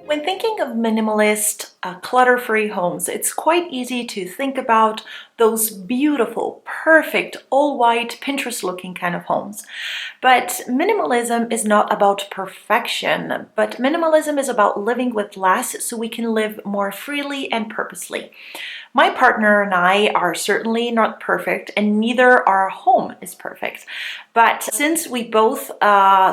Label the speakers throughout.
Speaker 1: When thinking of minimalist, clutter-free homes, it's quite easy to think about those beautiful, perfect, all-white, Pinterest-looking kind of homes. But minimalism is not about perfection, but minimalism is about living with less so we can live more freely and purposely. My partner and I are certainly not perfect, and neither our home is perfect. But since we both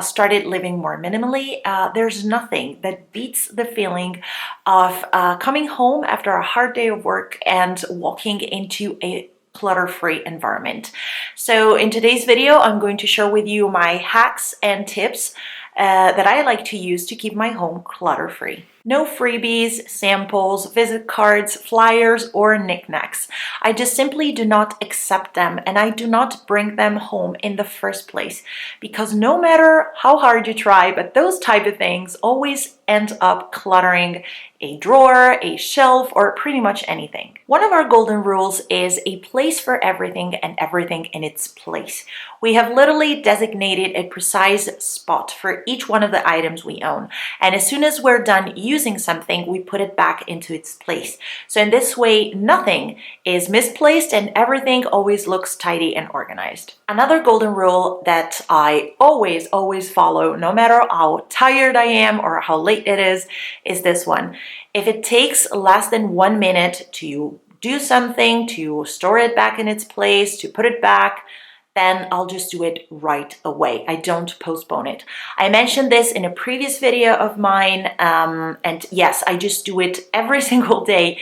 Speaker 1: started living more minimally, there's nothing that beats the feeling of coming home after a hard day of work and walking into a clutter-free environment. So in today's video, I'm going to share with you my hacks and tips that I like to use to keep my home clutter-free. No freebies, samples, visit cards, flyers, or knickknacks. I just simply do not accept them, and I do not bring them home in the first place, because no matter how hard you try, but those type of things always end up cluttering a drawer, a shelf, or pretty much anything. One of our golden rules is a place for everything and everything in its place. We have literally designated a precise spot for each one of the items we own. And as soon as we're done using something, we put it back into its place. So in this way, nothing is misplaced and everything always looks tidy and organized. Another golden rule that I always follow, no matter how tired I am or how late it is this one. If it takes less than 1 minute to do something, to store it back in its place, to put it back, then I'll just do it right away. I don't postpone it. I mentioned this in a previous video of mine, and yes, I just do it every single day,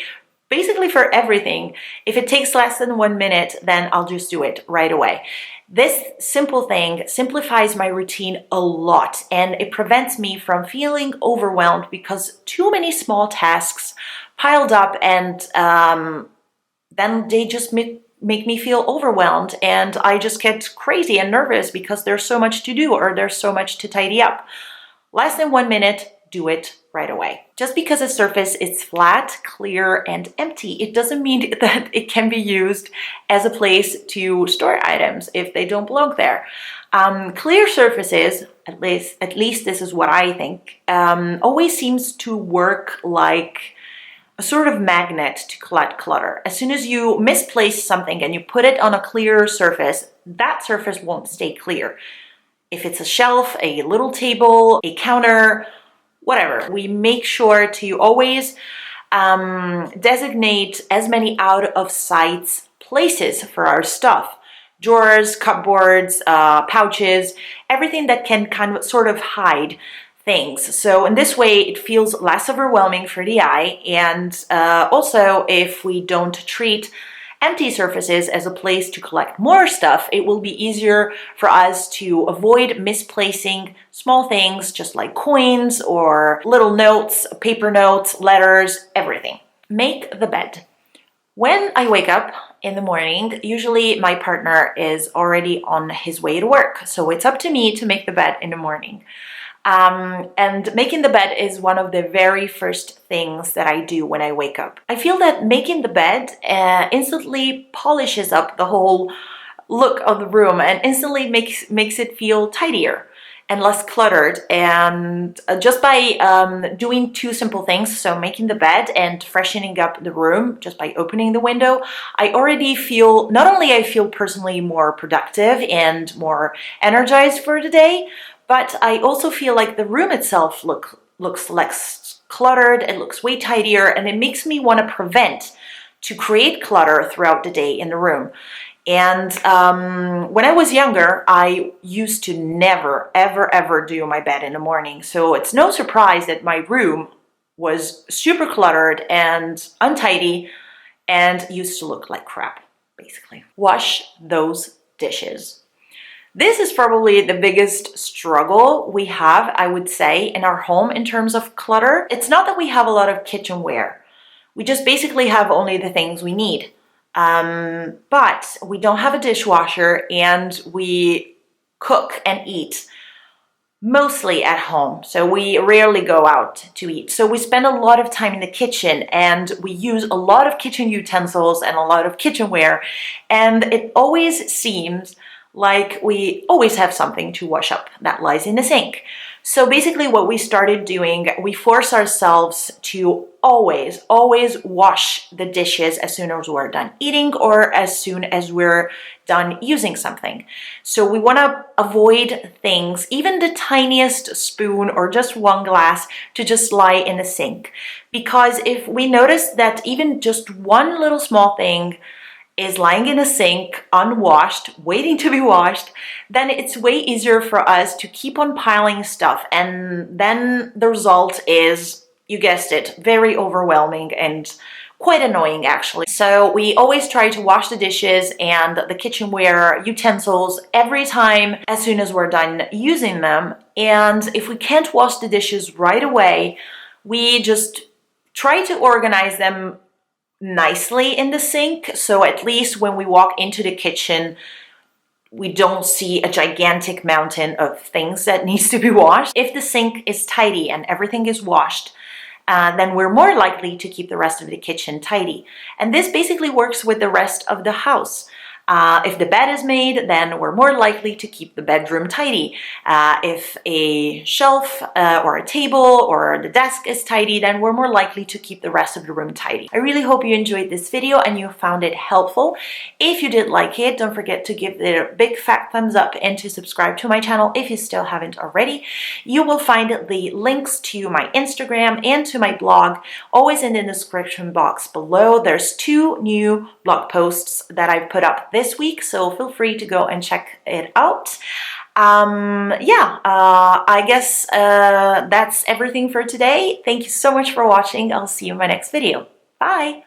Speaker 1: basically for everything. If it takes less than 1 minute, then I'll just do it right away. This simple thing simplifies my routine a lot, and it prevents me from feeling overwhelmed because too many small tasks piled up, and then they just make me feel overwhelmed, and I just get crazy and nervous because there's so much to do or there's so much to tidy up. Less than 1 minute, do it right away. Just because a surface is flat, clear, and empty, it doesn't mean that it can be used as a place to store items if they don't belong there. Clear surfaces, at least this is what I think, always seems to work like a sort of magnet to collect clutter. As soon as you misplace something and you put it on a clear surface, that surface won't stay clear. If it's a shelf, a little table, a counter, whatever, we make sure to always designate as many out-of-sight places for our stuff. Drawers, cupboards, pouches, everything that can kind of sort of hide things. So in this way, it feels less overwhelming for the eye. And also, if we don't treat empty surfaces as a place to collect more stuff, it will be easier for us to avoid misplacing small things just like coins or little notes, paper notes, letters, everything. Make the bed. When I wake up in the morning, usually my partner is already on his way to work. So it's up to me to make the bed in the morning. And making the bed is one of the very first things that I do when I wake up. I feel that making the bed instantly polishes up the whole look of the room and instantly makes it feel tidier and less cluttered. And just by doing two simple things, so making the bed and freshening up the room just by opening the window, I already feel, not only I feel personally more productive and more energized for the day, but I also feel like the room itself looks less cluttered, it looks way tidier, and it makes me want to create clutter throughout the day in the room. And when I was younger, I used to never, ever do my bed in the morning. So it's no surprise that my room was super cluttered and untidy and used to look like crap, basically. Wash those dishes. This is probably the biggest struggle we have, I would say, in our home in terms of clutter. It's not that we have a lot of kitchenware. We just basically have only the things we need. But we don't have a dishwasher, and we cook and eat mostly at home. So we rarely go out to eat. So we spend a lot of time in the kitchen, and we use a lot of kitchen utensils and a lot of kitchenware. And it always seems like we always have something to wash up that lies in the sink. So basically what we started doing, we force ourselves to always wash the dishes as soon as we're done eating or as soon as we're done using something. So we want to avoid things, even the tiniest spoon or just one glass, to just lie in the sink. Because if we notice that even just one little small thing is lying in a sink, unwashed, waiting to be washed, then it's way easier for us to keep on piling stuff. And then the result is, you guessed it, very overwhelming and quite annoying actually. So we always try to wash the dishes and the kitchenware utensils every time as soon as we're done using them. And if we can't wash the dishes right away, we just try to organize them nicely in the sink, so at least when we walk into the kitchen we don't see a gigantic mountain of things that needs to be washed. If the sink is tidy and everything is washed, then we're more likely to keep the rest of the kitchen tidy. And this basically works with the rest of the house. If the bed is made, then we're more likely to keep the bedroom tidy. If a shelf or a table or the desk is tidy, then we're more likely to keep the rest of the room tidy. I really hope you enjoyed this video and you found it helpful. If you did like it, don't forget to give it a big fat thumbs up and to subscribe to my channel if you still haven't already. You will find the links to my Instagram and to my blog always in the description box below. There's 2 new blog posts that I've put up this week, so feel free to go and check it out. I guess that's everything for today. Thank you so much for watching. I'll see you in my next video. Bye!